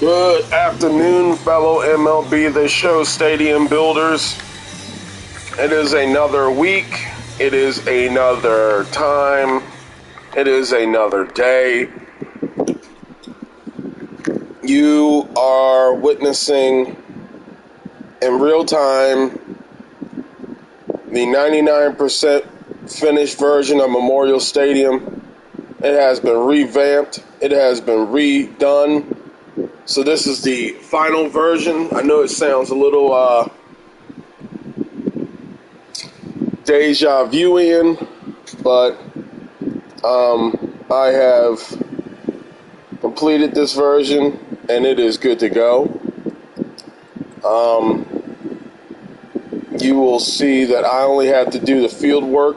Good afternoon, fellow MLB The Show Stadium builders. It is another week. It is another time. It is another day. You are witnessing in real time the 99% finished version of Memorial Stadium. It has been revamped. It has been redone. So this is the final version. I know it sounds a little deja vuing, but I have completed this version and it is good to go. You will see that I only had to do the field work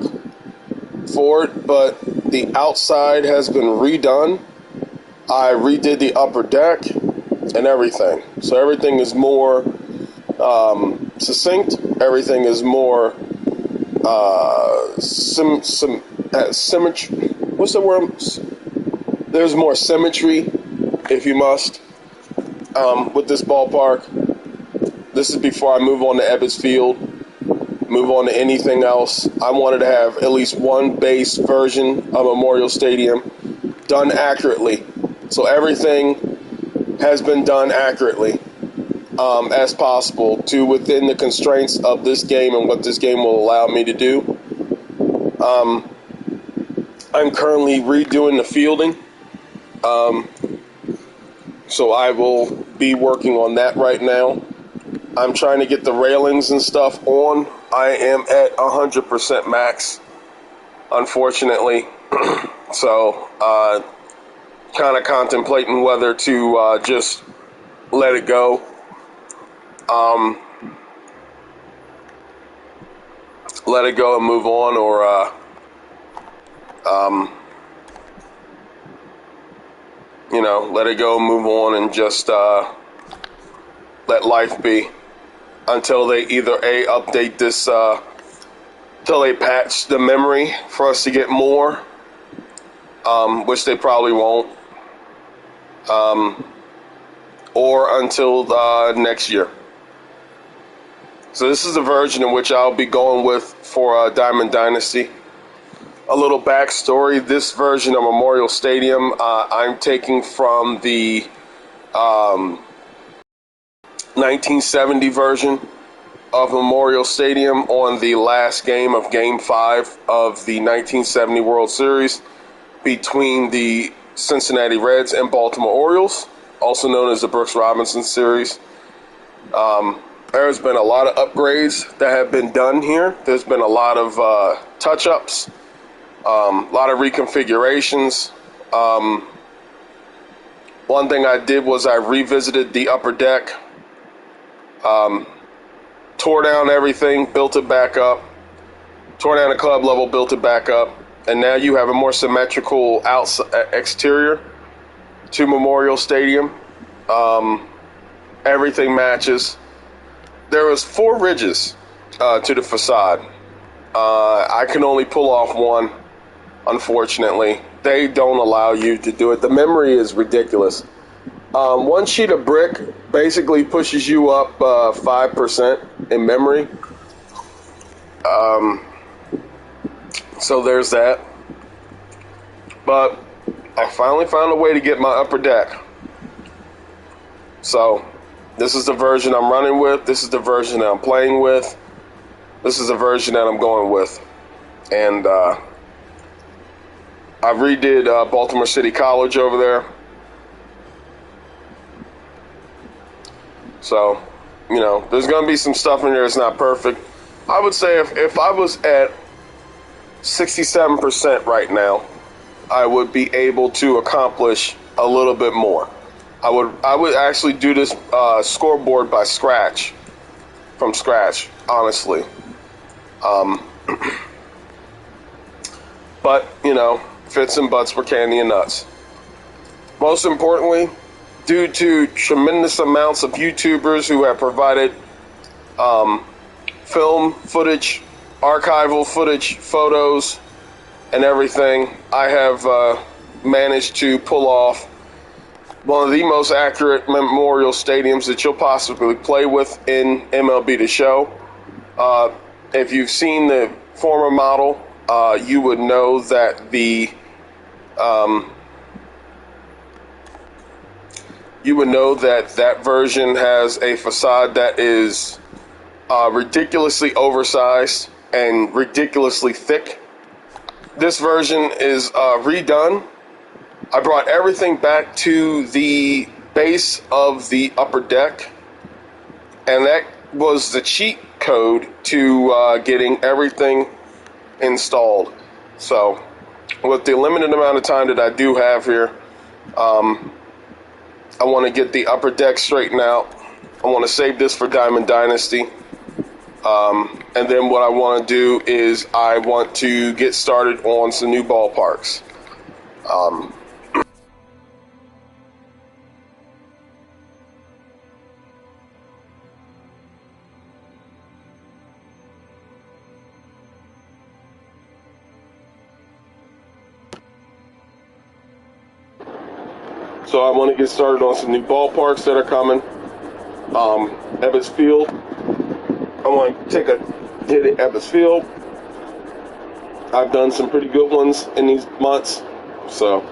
for it, but the outside has been redone. I redid the upper deck and everything. So everything is more succinct. Everything is more symmetry. What's the word? There's more symmetry, if you must, with this ballpark. This is before I move on to Ebbets Field, move on to anything else. I wanted to have at least one base version of Memorial Stadium done accurately. So everything has been done accurately as possible to within the constraints of this game and what this game will allow me to do. I'm currently redoing the fielding. So I will be working on that right now. I'm trying to get the railings and stuff on. I am at 100% max, unfortunately. So, kind of contemplating whether to just let it go. Let it go and move on, or let it go and move on and just let life be until they either update this, till they patch the memory for us to get more, which they probably won't, or until next year. So this is the version in which I'll be going with for Diamond Dynasty. A little backstory: this version of Memorial Stadium I'm taking from the 1970 version of Memorial Stadium on the last game of Game 5 of the 1970 World Series between the Cincinnati Reds and Baltimore Orioles, also known as the Brooks Robinson Series. There's been a lot of upgrades that have been done here. There's been a lot of touch-ups, a lot of reconfigurations. One thing I did was I revisited the upper deck, tore down everything, built it back up, tore down the club level, built it back up, and now you have a more symmetrical exterior to Memorial Stadium. Everything matches. There was 4 ridges to the facade. I can only pull off one, unfortunately. They don't allow you to do it. The memory is ridiculous. One sheet of brick basically pushes you up 5% in memory. So there's that. But I finally found a way to get my upper deck. So this is the version I'm running with. This is the version that I'm playing with. This is the version that I'm going with. And I redid Baltimore City College over there. So, there's going to be some stuff in there that's not perfect. I would say if I was at 67% right now, I would be able to accomplish a little bit more. I would actually do this scoreboard from scratch, honestly. But, fits and butts for candy and nuts. Most importantly, due to tremendous amounts of YouTubers who have provided film footage, archival footage, photos, and everything, I have managed to pull off one of the most accurate memorial stadiums that you'll possibly play with in MLB The Show. If you've seen the former model, you would know that that version has a facade that is ridiculously oversized and ridiculously thick. This version is redone. I brought everything back to the base of the upper deck, and that was the cheat code to getting everything installed. So, with the limited amount of time that I do have here, I want to get the upper deck straightened out. I want to save this for Diamond Dynasty. And then what I want to do is I want to get started on some new ballparks. So I want to get started on some new ballparks that are coming. Ebbets Field. I want to take a hit at Ebbets Field. I've done some pretty good ones in these months. So,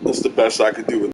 that's the best I could do with it.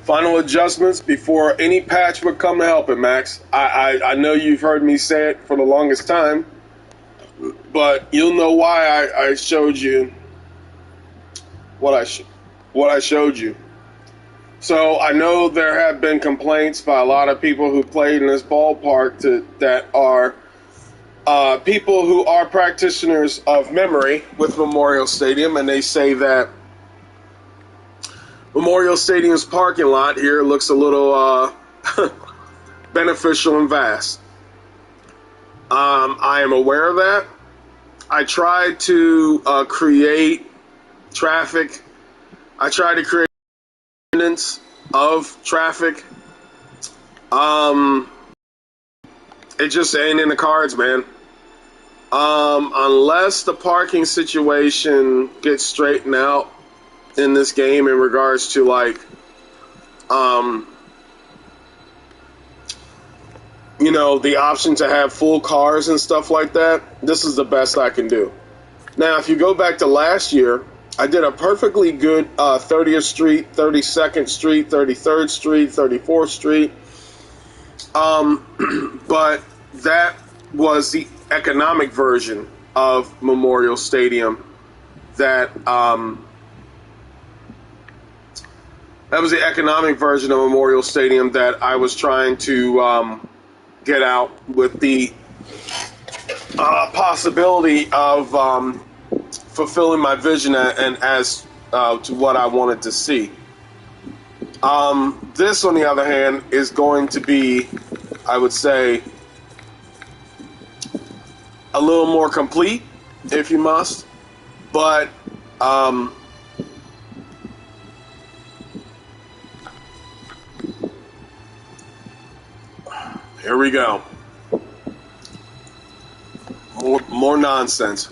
Final adjustments before any patch would come to help it, Max. I know you've heard me say it for the longest time, but you'll know why I showed you what I showed you. So I know there have been complaints by a lot of people who played in this ballpark that are people who are practitioners of memory with Memorial Stadium, and they say that Memorial Stadium's parking lot here looks a little beneficial and vast. I am aware of that. I tried to create traffic. I tried to create evidence of traffic. It just ain't in the cards, man. Unless the parking situation gets straightened out in this game in regards to the option to have full cars and stuff like that, this is the best I can do. Now, if you go back to last year, I did a perfectly good 30th Street, 32nd Street, 33rd Street, 34th Street. But that was the economic version of Memorial Stadium that was the economic version of Memorial Stadium that I was trying to get out with the possibility of fulfilling my vision and as to what I wanted to see. This, on the other hand, is going to be, I would say, a little more complete, if you must. But here we go. More nonsense.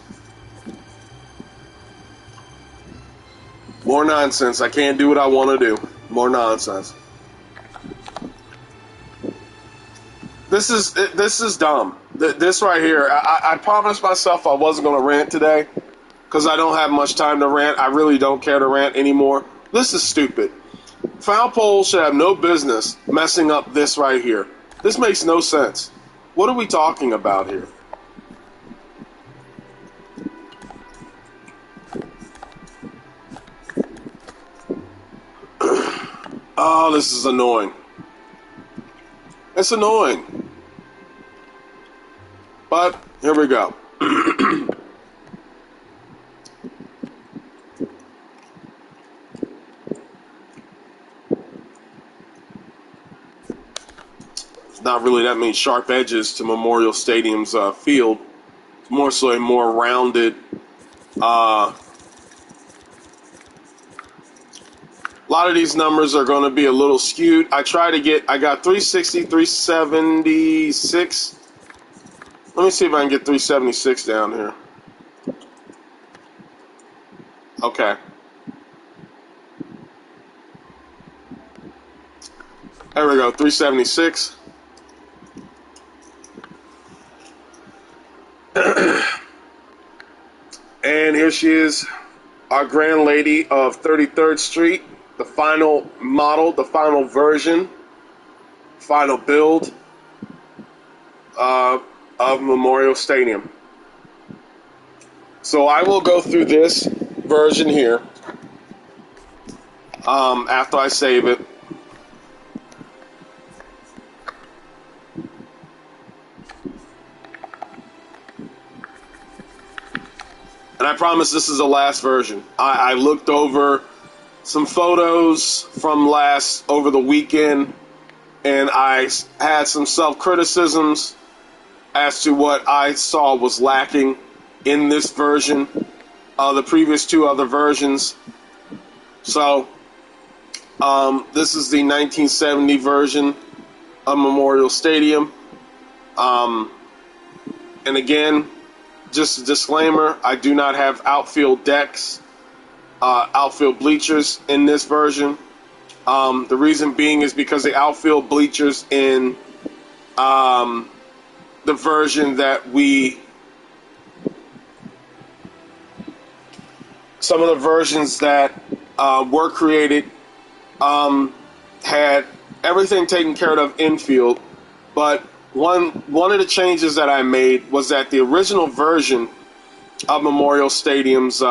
More nonsense. I can't do what I want to do. More nonsense. This is dumb. This right here, I promised myself I wasn't going to rant today because I don't have much time to rant. I really don't care to rant anymore. This is stupid. Foul poles should have no business messing up this right here. This makes no sense. What are we talking about here? Oh, this is annoying. It's annoying. But here we go. There's not really that many sharp edges to Memorial Stadium's field. It's more so a more rounded. A lot of these numbers are going to be a little skewed. I got 360, 376. Let me see if I can get 376 down here. Okay. There we go, 376. And here she is, our grand lady of 33rd Street. The final model, the final version, final build of Memorial Stadium. So I will go through this version here after I save it. And I promise this is the last version. I looked over some photos from over the weekend, and I had some self-criticisms as to what I saw was lacking in this version, the previous two other versions. So, this is the 1970 version of Memorial Stadium. And again, just a disclaimer, I do not have outfield decks, outfield bleachers in this version. The reason being is because the outfield bleachers in the version that some of the versions that were created had everything taken care of infield, but one of the changes that I made was that the original version of Memorial Stadium's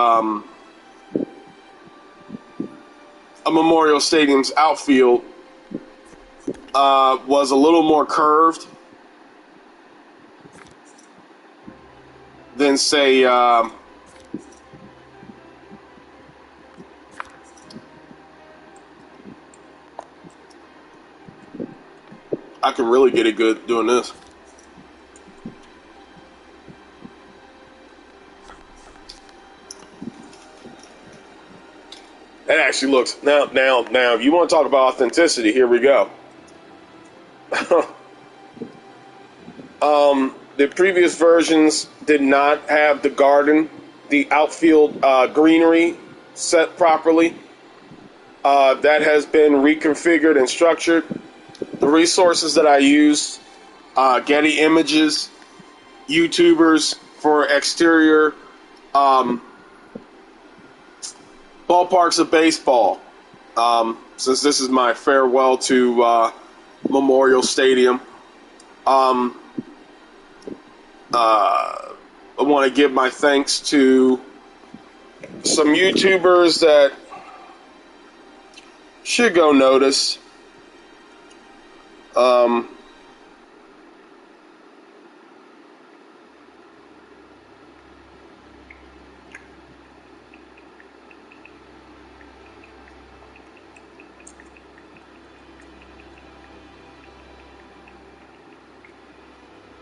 outfield was a little more curved than, say, I can really get it good doing this. It actually looks now. If you want to talk about authenticity, here we go. The previous versions did not have the outfield greenery set properly. That has been reconfigured and structured. The resources that I used, Getty Images, YouTubers for exterior ballparks of baseball. Since this is my farewell to Memorial Stadium, I want to give my thanks to some YouTubers that should go notice.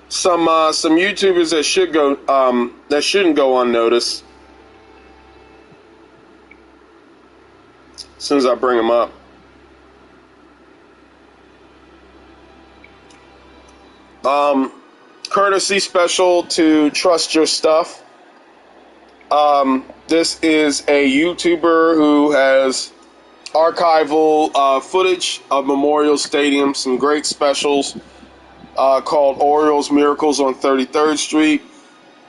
Some YouTubers that shouldn't go unnoticed. As soon as I bring them up. Courtesy special to Trust Your Stuff. This is a YouTuber who has archival footage of Memorial Stadium, some great specials called Orioles Miracles on 33rd Street.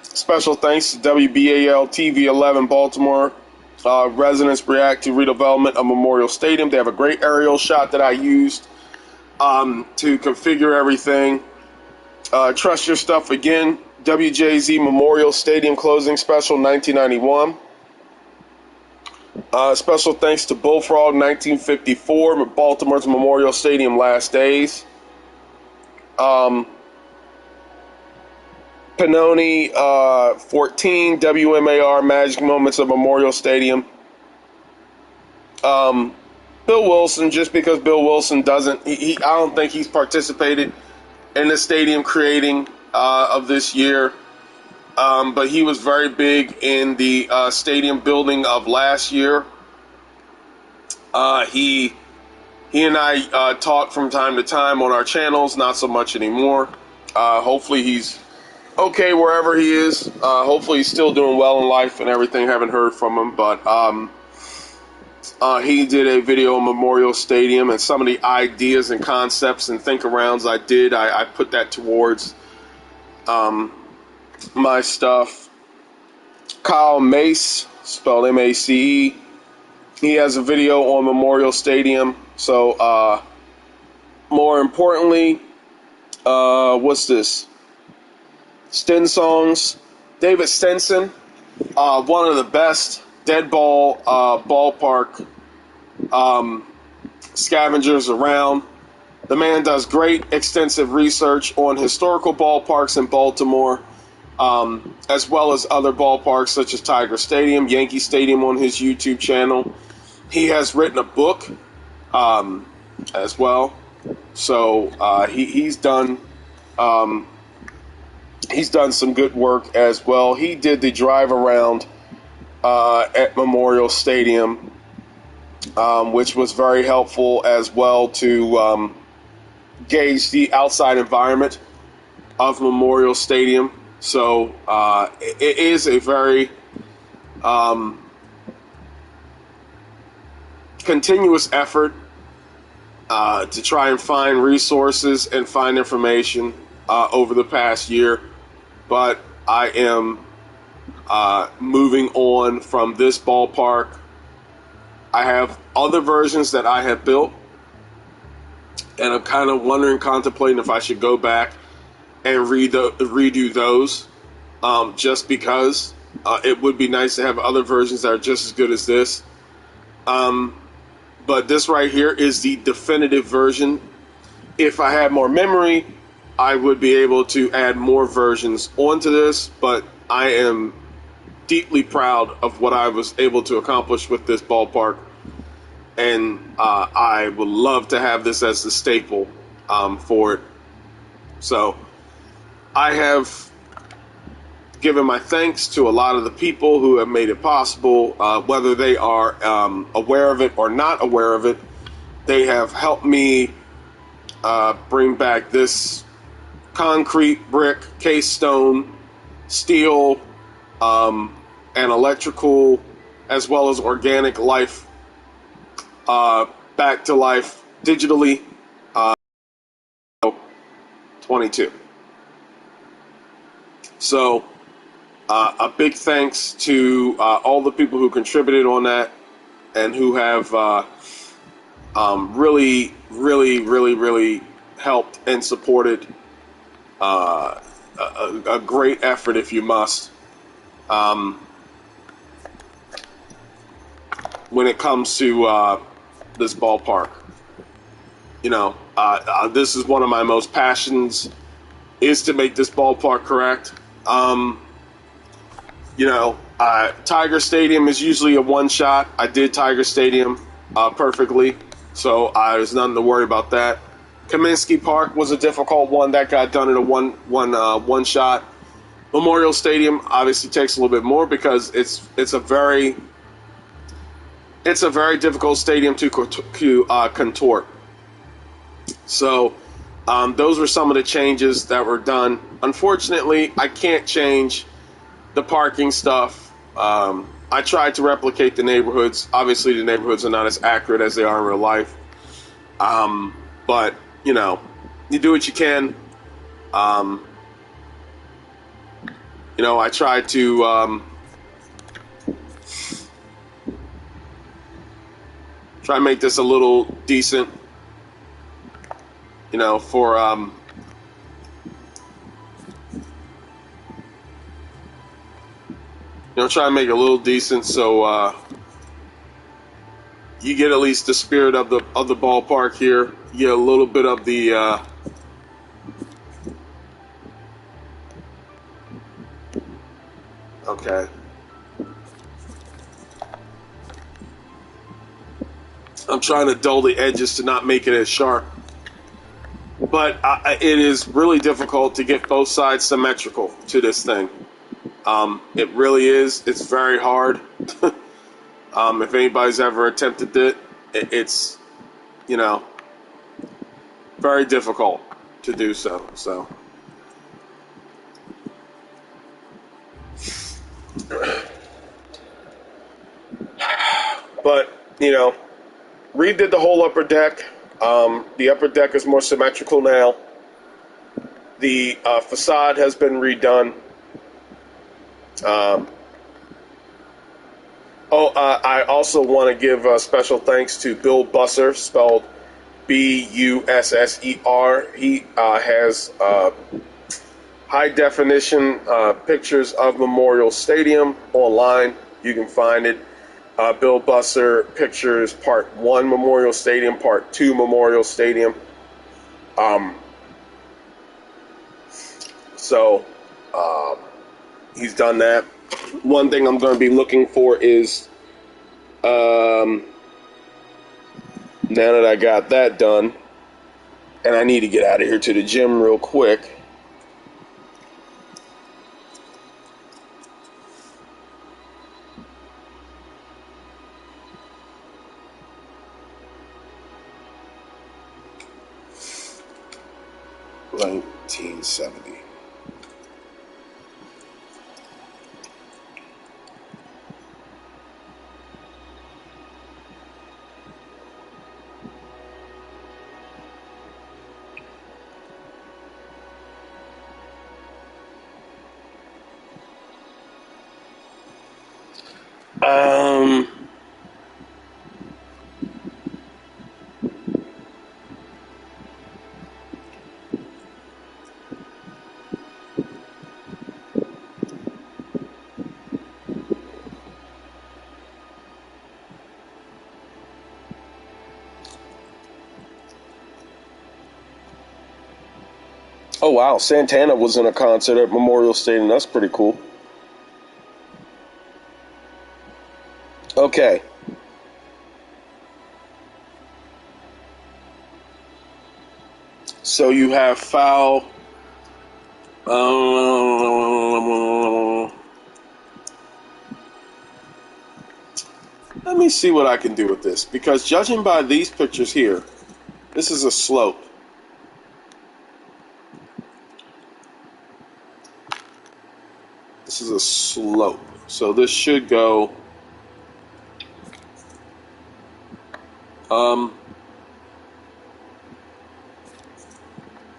Special thanks to WBAL TV 11 Baltimore. Residents react to redevelopment of Memorial Stadium. They have a great aerial shot that I used to configure everything. Trust Your Stuff again. WJZ Memorial Stadium Closing Special 1991. Special thanks to Bullfrog 1954, Baltimore's Memorial Stadium Last Days. Pannoni 14, WMAR Magic Moments of Memorial Stadium. Bill Wilson, just because Bill Wilson doesn't, I don't think he's participated in the stadium creating of this year. But he was very big in the stadium building of last year. He and I talk from time to time on our channels, not so much anymore. Hopefully he's okay wherever he is. Hopefully he's still doing well in life and everything. Haven't heard from him, but he did a video on Memorial Stadium, and some of the ideas and concepts and think-arounds I did, I put that towards my stuff. Kyle Mace, spelled M-A-C-E. He has a video on Memorial Stadium. So, more importantly, what's this? Stinsongs. David Stinson, one of the best dead ball ballpark scavengers around. The man does great, extensive research on historical ballparks in Baltimore, as well as other ballparks such as Tiger Stadium, Yankee Stadium on his YouTube channel. He has written a book as well. So he's done some good work as well. He did the drive around at Memorial Stadium, which was very helpful as well to gauge the outside environment of Memorial Stadium. So it is a very continuous effort to try and find resources and find information over the past year. But I am moving on from this ballpark. I have other versions that I have built and I'm kind of wondering, contemplating if I should go back and redo those, just because it would be nice to have other versions that are just as good as this. But this right here is the definitive version. If I had more memory, I would be able to add more versions onto this, but I am deeply proud of what I was able to accomplish with this ballpark, and I would love to have this as the staple for it. So I have given my thanks to a lot of the people who have made it possible, whether they are aware of it or not aware of it. They have helped me bring back this concrete, brick, case stone, steel, and electrical, as well as organic life back to life digitally. 22. So a big thanks to all the people who contributed on that and who have really, really, really, really helped and supported a great effort, if you must, when it comes to this ballpark. You know, this is one of my most passions, is to make this ballpark correct. Tiger Stadium is usually a one shot. I did Tiger Stadium perfectly, so there's nothing to worry about that. Kaminsky Park was a difficult one. That got done in a one shot. Memorial Stadium obviously takes a little bit more because it's a very difficult stadium to contort. So those were some of the changes that were done. Unfortunately, I can't change the parking stuff. I tried to replicate the neighborhoods. Obviously, the neighborhoods are not as accurate as they are in real life. But, you do what you can. I tried to try and make this a little decent, for try and make it a little decent so you get at least the spirit of the ballpark here. You get a little bit of the okay. I'm trying to dull the edges to not make it as sharp. But it is really difficult to get both sides symmetrical to this thing. It really is. It's very hard. If anybody's ever attempted it, it's, very difficult to do so. So, but, redid the whole upper deck. The upper deck is more symmetrical now. The facade has been redone. I also want to give special thanks to Bill Busser, spelled Busser. He has high definition pictures of Memorial Stadium online. You can find it. Bill Busser Pictures Part 1 Memorial Stadium, Part 2 Memorial Stadium. So he's done that. One thing I'm going to be looking for is, now that I got that done, and I need to get out of here to the gym real quick. $19.70. Oh, wow. Santana was in a concert at Memorial Stadium. That's pretty cool. Okay. So you have foul. Let me see what I can do with this. Because judging by these pictures here, this is a slope. This is a slope. So this should go...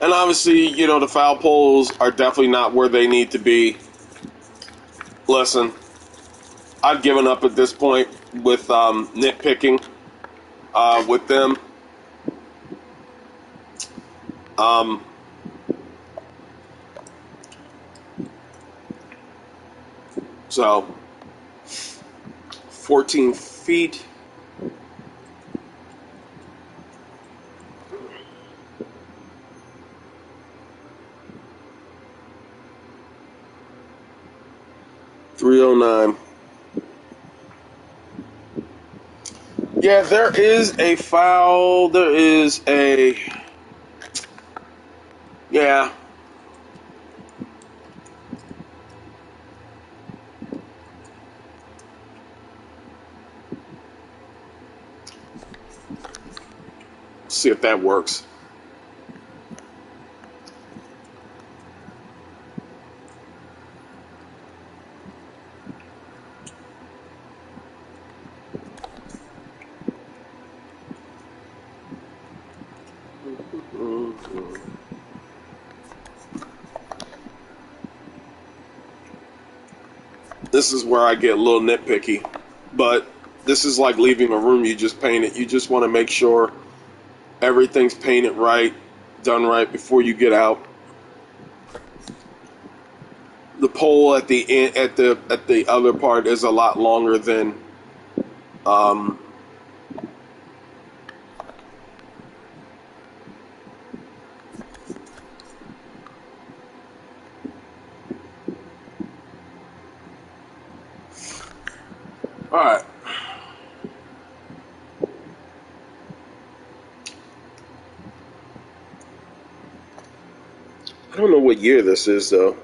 and obviously, you know, the foul poles are definitely not where they need to be. Listen, I've given up at this point with nitpicking with them. So, 14 feet. .309. Yeah, there is a foul. There is a... yeah. See if that works. This is where I get a little nitpicky, but this is like leaving a room you just painted. You just want to make sure everything's painted right, done right before you get out. The pole at the end, at the other part is a lot longer than all right. I don't know what year this is, though.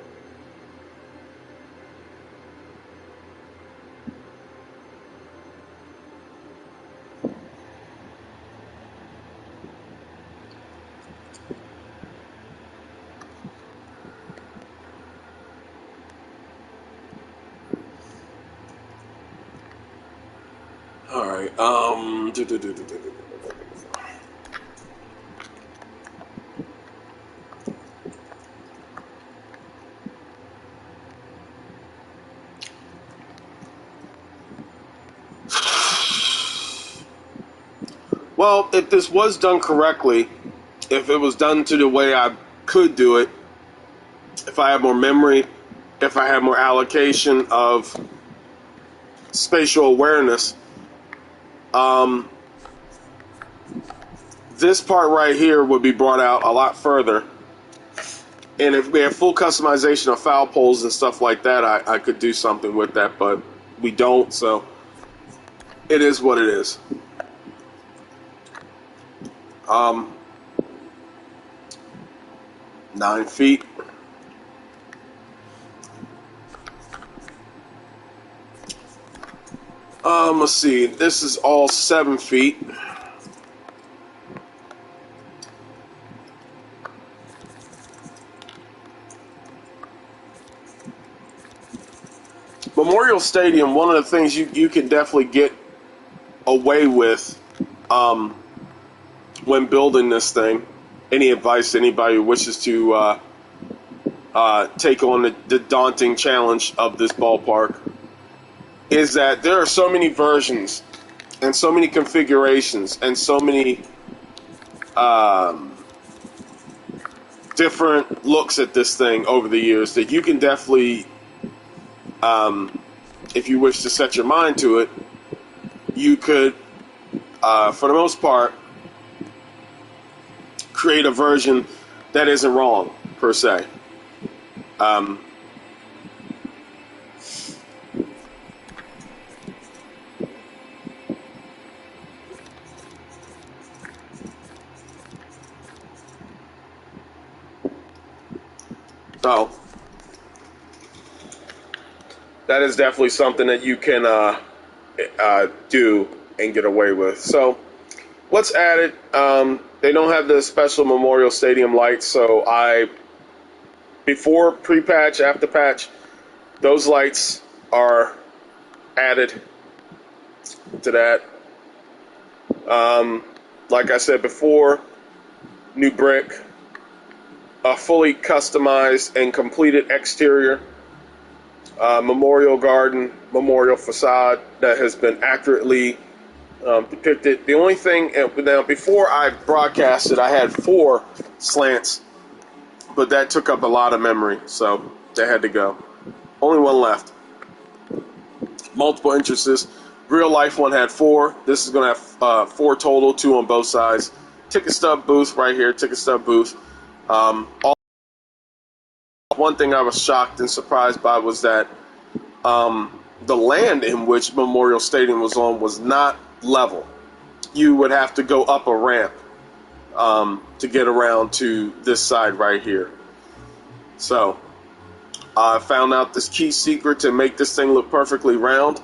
All right. Well, if this was done correctly, if it was done to the way I could do it, if I had more memory, if I had more allocation of spatial awareness, this part right here would be brought out a lot further. And if we have full customization of foul poles and stuff like that, I could do something with that, but we don't, so it is what it is. 9 feet. Let's see. This is all 7 feet. Memorial Stadium, one of the things you can definitely get away with when building this thing, any advice to anybody who wishes to take on the daunting challenge of this ballpark, is that there are so many versions and so many configurations and so many different looks at this thing over the years that you can definitely, if you wish to set your mind to it, you could, for the most part, create a version that isn't wrong, per se. So that is definitely something that you can do and get away with. So what's added? They don't have the special Memorial Stadium lights, so before pre-patch, after patch, those lights are added to that. Like I said before, new brick, a fully customized and completed exterior, memorial garden, memorial facade that has been accurately depicted. The only thing, now before I broadcasted, I had 4 slants, but that took up a lot of memory, so they had to go. Only one left. Multiple entrances. Real life one had 4. This is going to have 4 total, 2 on both sides. Ticket stub booth right here, ticket stub booth. One thing I was shocked and surprised by was that the land in which Memorial Stadium was on was not level. You would have to go up a ramp to get around to this side right here. So I found out this key secret to make this thing look perfectly round.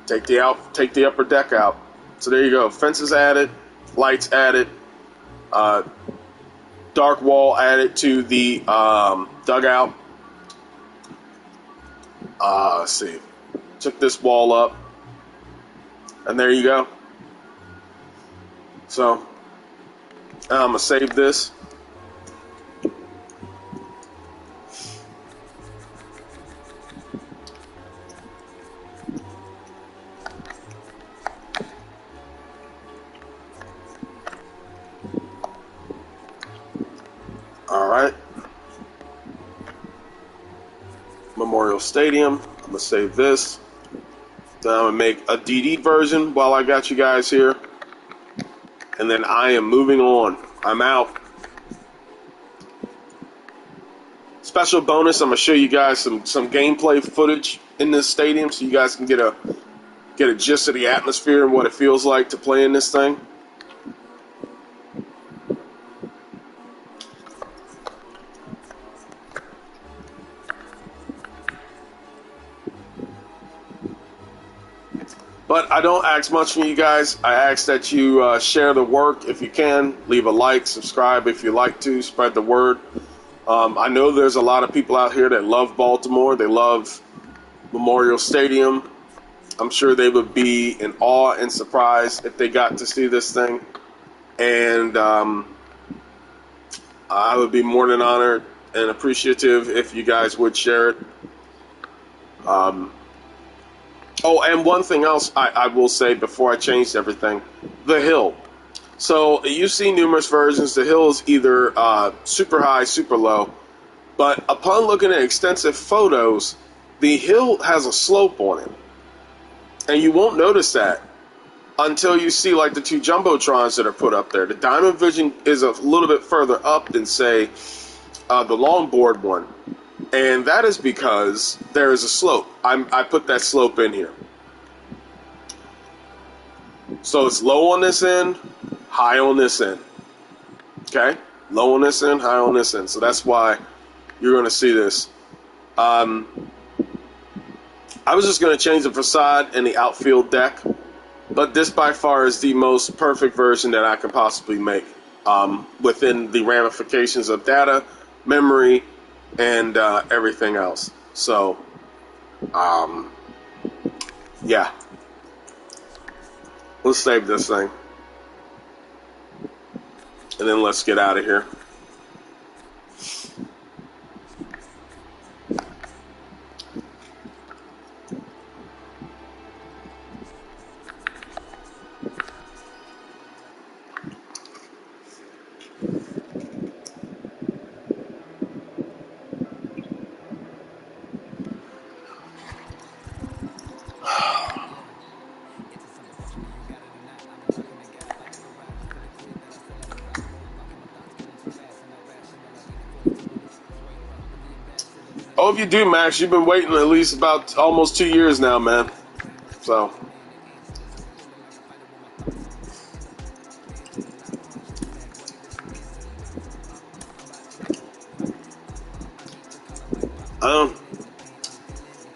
Take the upper deck out. So there you go. Fences added, lights added, dark wall added to the dugout. Let's see. Took this wall up, and there you go. So I'm gonna save this. All right. Memorial Stadium. I'm gonna save this. Then I'm gonna make a DD version while I got you guys here. And then I am moving on. I'm out. Special bonus, I'm gonna show you guys some gameplay footage in this stadium so you guys can get a gist of the atmosphere and what it feels like to play in this thing. But I don't ask much from you guys. I ask that you share the work if you can. Leave a like, subscribe if you like to. Spread the word. I know there's a lot of people out here that love Baltimore. They love Memorial Stadium. I'm sure they would be in awe and surprised if they got to see this thing. And I would be more than honored and appreciative if you guys would share it. Oh, and one thing else I will say before I change everything, the hill. So you see numerous versions. The hill is either super high, super low. But upon looking at extensive photos, the hill has a slope on it. And you won't notice that until you see like the 2 Jumbotrons that are put up there. The Diamond Vision is a little bit further up than, say, the longboard one. And that is because there is a slope. I put that slope in here. So it's low on this end, high on this end. Okay? Low on this end, high on this end. So that's why you're going to see this. I was just going to change the facade and the outfield deck. But this by far is the most perfect version that I could possibly make within the ramifications of data, memory, and everything else. So, yeah. Let's save this thing. And then let's get out of here. Oh, if you do, Max, you've been waiting at least about almost 2 years now, man. So.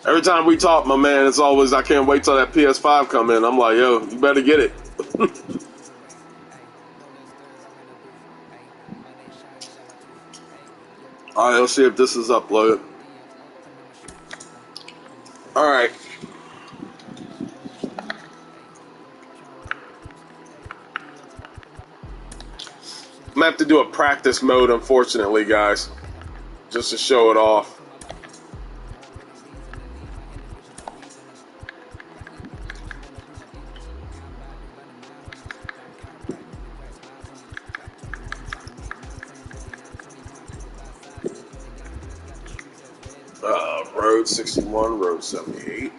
Every time we talk, my man, it's always, I can't wait till that PS5 come in. I'm like, yo, you better get it. All right, let's see if this is uploaded. All right. I'm going to have to do a practice mode, unfortunately, guys, just to show it off. Road 61, Road 78.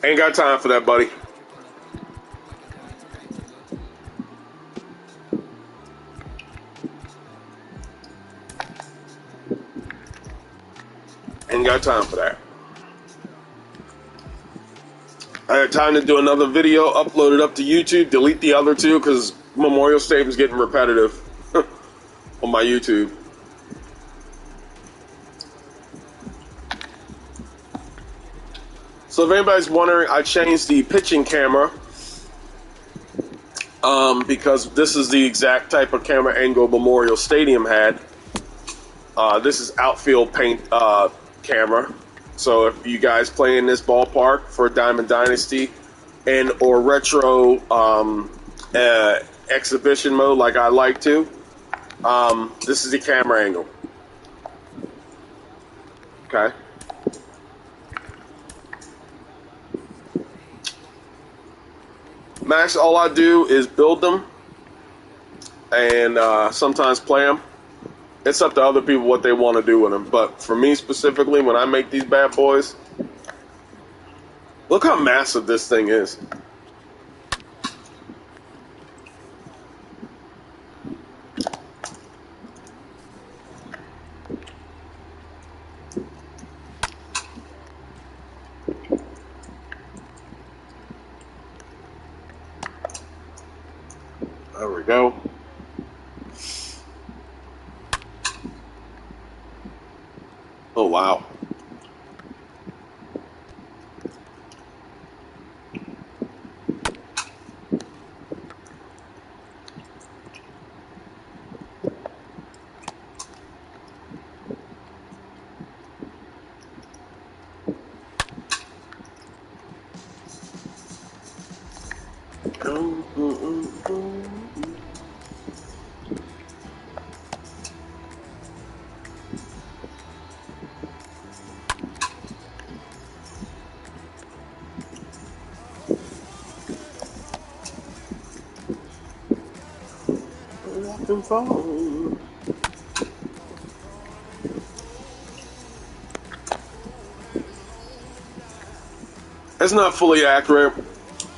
Ain't got time for that, buddy. Ain't got time for that. I had time to do another video, upload it up to YouTube, delete the other two because Memorial Stadium's getting repetitive on my YouTube. So if anybody's wondering, I changed the pitching camera because this is the exact type of camera angle Memorial Stadium had. This is outfield paint camera. So if you guys play in this ballpark for Diamond Dynasty and or retro exhibition mode like I like to, this is the camera angle. Okay. Max, all I do is build them and sometimes play them. It's up to other people what they want to do with them. But for me specifically, when I make these bad boys, look how massive this thing is. There we go. Oh, wow. Phone. It's not fully accurate.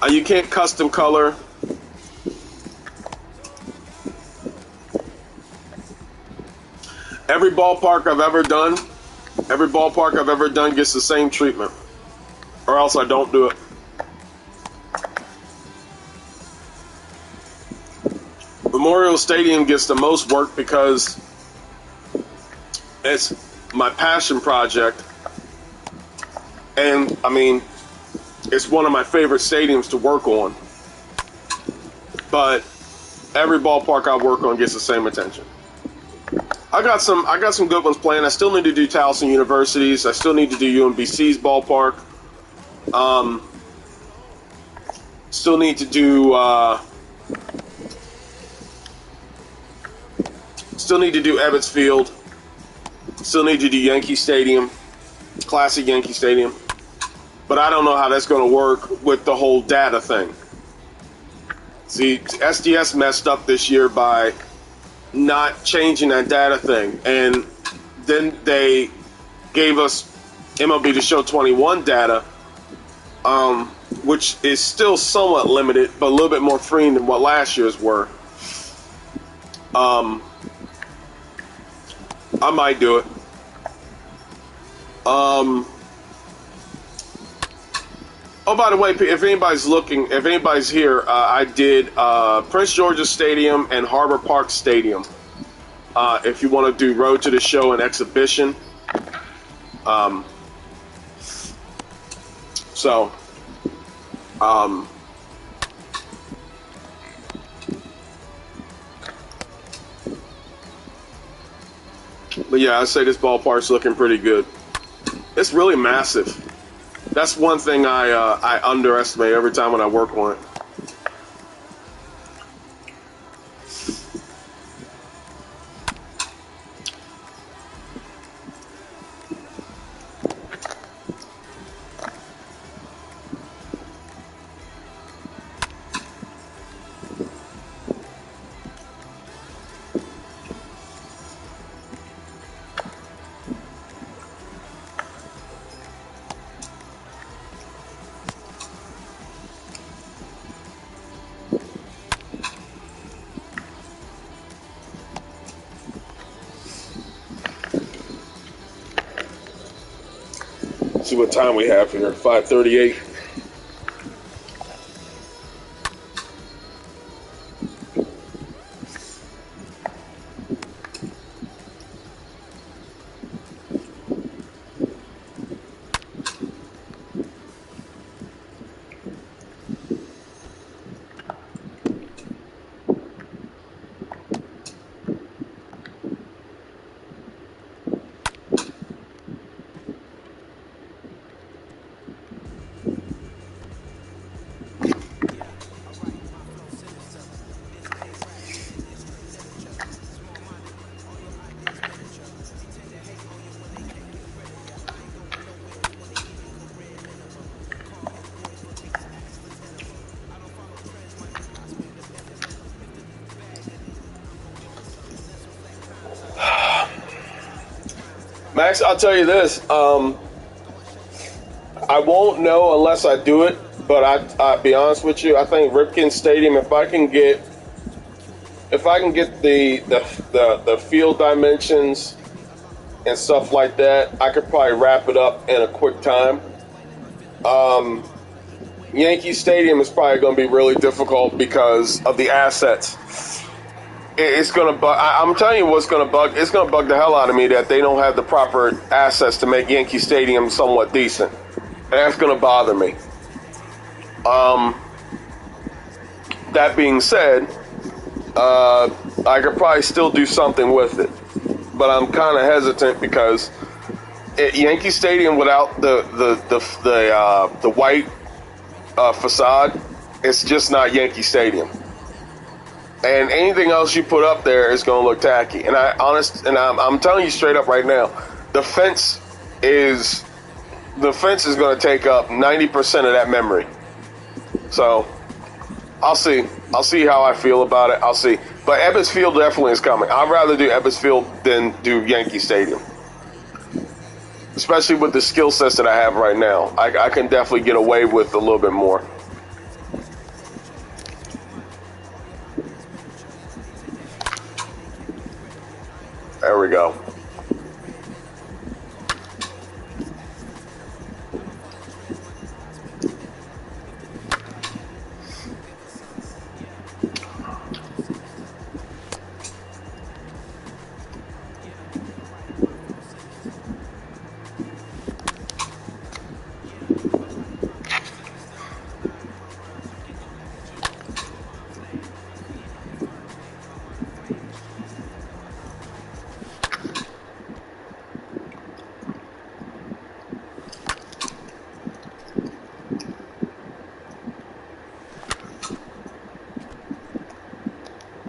You can't custom color. Every ballpark I've ever done gets the same treatment, or else I don't do it. Memorial Stadium gets the most work because it's my passion project, and I mean, it's one of my favorite stadiums to work on. But every ballpark I work on gets the same attention. I got some good ones planned. I still need to do Towson University's. I still need to do UMBC's ballpark. Still need to do. Still need to do Ebbets Field. Still need to do Yankee Stadium, classic Yankee Stadium. But I don't know how that's going to work with the whole data thing. See, SDS messed up this year by not changing that data thing. And then they gave us MLB The Show 21 data, which is still somewhat limited, but a little bit more free than what last year's were. I might do it. Oh, by the way, if anybody's looking, if anybody's here, I did Prince George's Stadium and Harbor Park Stadium. If you want to do Road to the Show and exhibition. But yeah, I'd say this ballpark's looking pretty good. It's really massive. That's one thing I underestimate every time when I work on it. See what time we have here. 5:38. Max, I'll tell you this. I won't know unless I do it, but I'll be honest with you. I think Ripken Stadium, if I can get the field dimensions and stuff like that, I could probably wrap it up in a quick time. Yankee Stadium is probably going to be really difficult because of the assets. It's going to bug. I'm telling you what's going to bug. It's going to bug the hell out of me that they don't have the proper assets to make Yankee Stadium somewhat decent. And that's going to bother me. That being said, I could probably still do something with it. But I'm kind of hesitant because Yankee Stadium without the white facade, it's just not Yankee Stadium. And anything else you put up there is going to look tacky. And I'm telling you straight up right now, the fence is going to take up 90% of that memory. So I'll see. I'll see how I feel about it. I'll see. But Ebbets Field definitely is coming. I'd rather do Ebbets Field than do Yankee Stadium, especially with the skill sets that I have right now. I can definitely get away with a little bit more. There we go.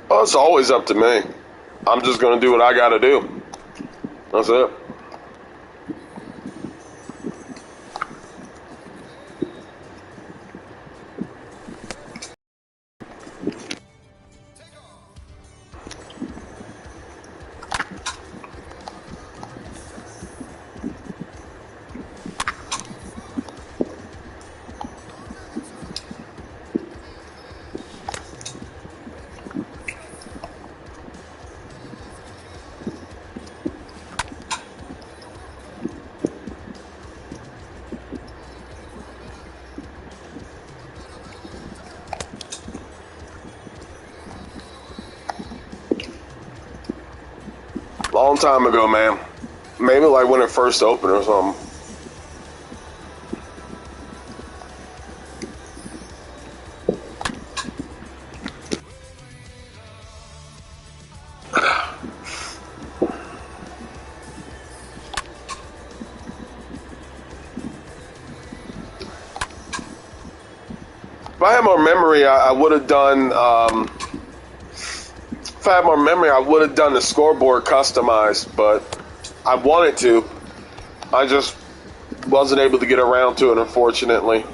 Well, it's always up to me. I'm just going to do what I got to do. That's it. long time ago, man. Maybe like when it first opened or something. If I had more memory, I would have done. If I had more memory, I would have done the scoreboard customized, but I wanted to. I just wasn't able to get around to it, unfortunately.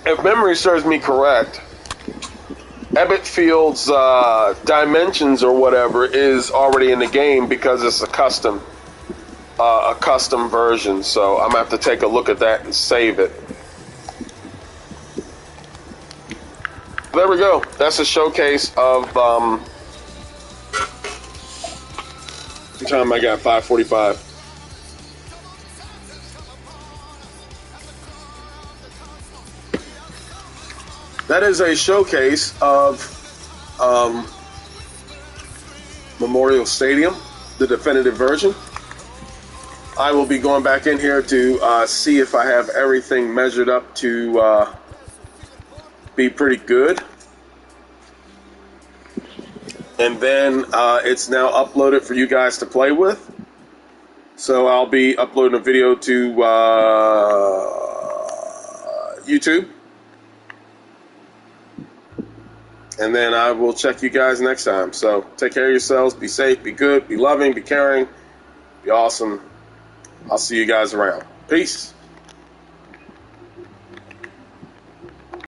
If memory serves me correct, Ebbett Field's dimensions or whatever is already in the game because it's a custom version. So I'm gonna have to take a look at that and save it. There we go. That's a showcase of. What time I got? 5:45. That is a showcase of Memorial Stadium, the definitive version. I will be going back in here to see if I have everything measured up to be pretty good. And then it's now uploaded for you guys to play with. So I'll be uploading a video to YouTube. And then I will check you guys next time. So take care of yourselves. Be safe. Be good. Be loving. Be caring. Be awesome. I'll see you guys around. Peace.